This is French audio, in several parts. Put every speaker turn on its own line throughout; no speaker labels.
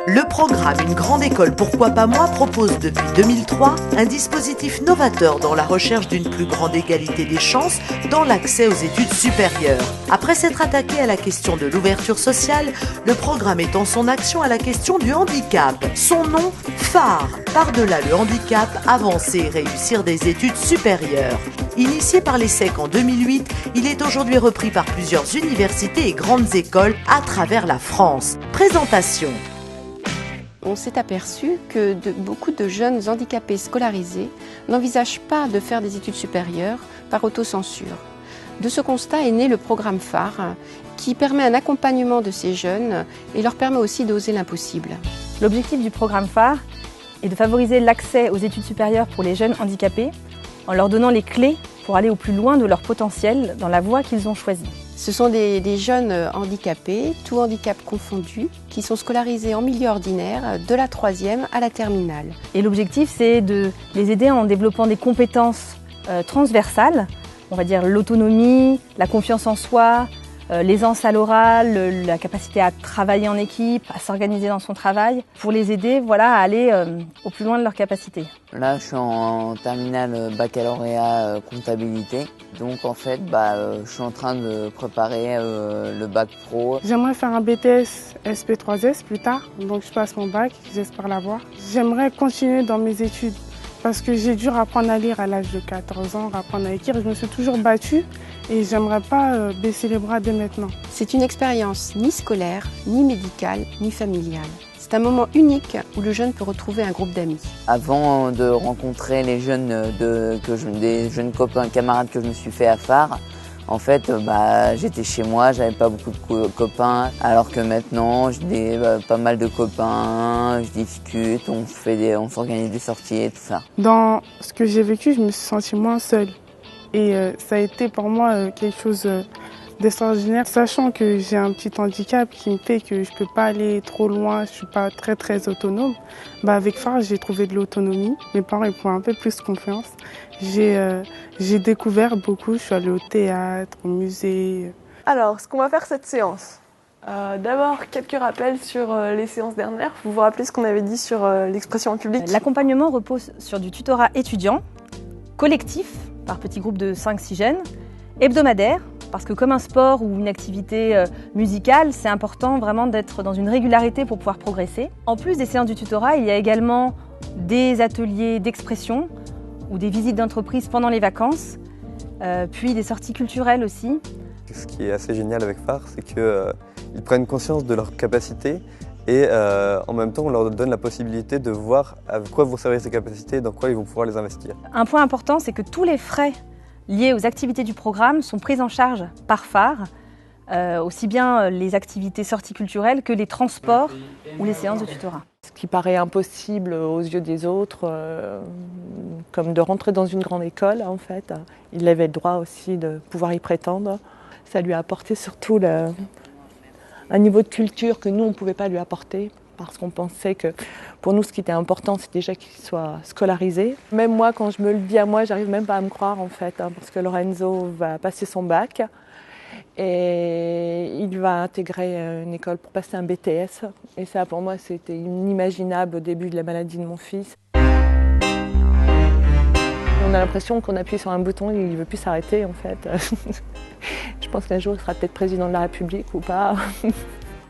Le programme Une grande école, pourquoi pas moi propose depuis 2003 un dispositif novateur dans la recherche d'une plus grande égalité des chances dans l'accès aux études supérieures. Après s'être attaqué à la question de l'ouverture sociale, le programme étend son action à la question du handicap. Son nom, phare, par-delà le handicap, avancer et réussir des études supérieures. Initié par l'ESSEC en 2008, il est aujourd'hui repris par plusieurs universités et grandes écoles à travers la France. Présentation.
On s'est aperçu que beaucoup de jeunes handicapés scolarisés n'envisagent pas de faire des études supérieures par autocensure. De ce constat est né le programme phare qui permet un accompagnement de ces jeunes et leur permet aussi d'oser l'impossible.
L'objectif du programme phare est de favoriser l'accès aux études supérieures pour les jeunes handicapés en leur donnant les clés pour aller au plus loin de leur potentiel dans la voie qu'ils ont choisie.
Ce sont des jeunes handicapés, tout handicap confondu, qui sont scolarisés en milieu ordinaire de la 3e à la terminale.
Et l'objectif, c'est de les aider en développement des compétences transversales, on va dire l'autonomie, la confiance en soi, l'aisance à l'oral, la capacité à travailler en équipe, à s'organiser dans son travail, pour les aider à aller au plus loin de leurs capacités.
Là, je suis en terminale baccalauréat comptabilité. Donc en fait, je suis en train de préparer le bac pro.
J'aimerais faire un BTS SP3S plus tard, donc je passe mon bac, j'espère l'avoir. J'aimerais continuer dans mes études parce que j'ai dû apprendre à lire à l'âge de 14 ans, apprendre à écrire. Je me suis toujours battue et j'aimerais pas baisser les bras dès maintenant.
C'est une expérience ni scolaire, ni médicale, ni familiale. C'est un moment unique où le jeune peut retrouver un groupe d'amis. Avant
de rencontrer les jeunes, des jeunes copains, camarades que je me suis fait à phare, en fait, j'étais chez moi, j'avais pas beaucoup de copains, alors que maintenant, j'ai pas mal de copains, je discute, on s'organise des sorties et tout ça.
Dans ce que j'ai vécu, je me suis sentie moins seule. Et ça a été pour moi quelque chose d'extraordinaire, sachant que j'ai un petit handicap qui me fait que je ne peux pas aller trop loin, je ne suis pas très autonome. Avec phare, j'ai trouvé de l'autonomie. Mes parents ils font un peu plus confiance. J'ai découvert beaucoup, je suis allée au théâtre, au musée.
Alors, ce qu'on va faire cette séance, d'abord quelques rappels sur les séances dernières. Vous vous rappelez ce qu'on avait dit sur l'expression en public?
L'accompagnement repose sur du tutorat étudiant, collectif, par petits groupes de 5-6 jeunes, hebdomadaire, parce que comme un sport ou une activité musicale, c'est important vraiment d'être dans une régularité pour pouvoir progresser. En plus des séances du tutorat, il y a également des ateliers d'expression ou des visites d'entreprise pendant les vacances, puis des sorties culturelles aussi.
Ce qui est assez génial avec phare, c'est qu'ils prennent conscience de leurs capacités et en même temps on leur donne la possibilité de voir à quoi vont servir ces capacités et dans quoi ils vont pouvoir les investir.
Un point important, c'est que tous les frais liés aux activités du programme sont prises en charge par phare, aussi bien les activités sorties culturelles que les transports ou les séances de tutorat.
Ce qui paraît impossible aux yeux des autres, comme de rentrer dans une grande école en fait, il avait le droit aussi de pouvoir y prétendre. Ça lui a apporté surtout un niveau de culture que nous on ne pouvait pas lui apporter. Parce qu'on pensait que pour nous, ce qui était important, c'est déjà qu'il soit scolarisé. Même moi, quand je me le dis à moi, j'arrive même pas à me croire en fait, parce que Lorenzo va passer son bac et il va intégrer une école pour passer un BTS. Et ça, pour moi, c'était inimaginable au début de la maladie de mon fils. On a l'impression qu'on appuie sur un bouton et il ne veut plus s'arrêter en fait. Je pense qu'un jour, il sera peut-être président de la République ou pas.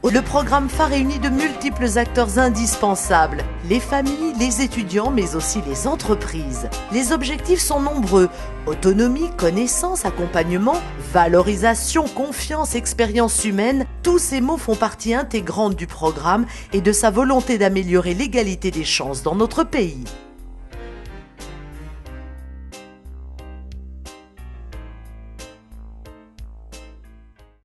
Le programme phare réunit de multiples acteurs indispensables, les familles, les étudiants, mais aussi les entreprises. Les objectifs sont nombreux: autonomie, connaissance, accompagnement, valorisation, confiance, expérience humaine. Tous ces mots font partie intégrante du programme et de sa volonté d'améliorer l'égalité des chances dans notre pays.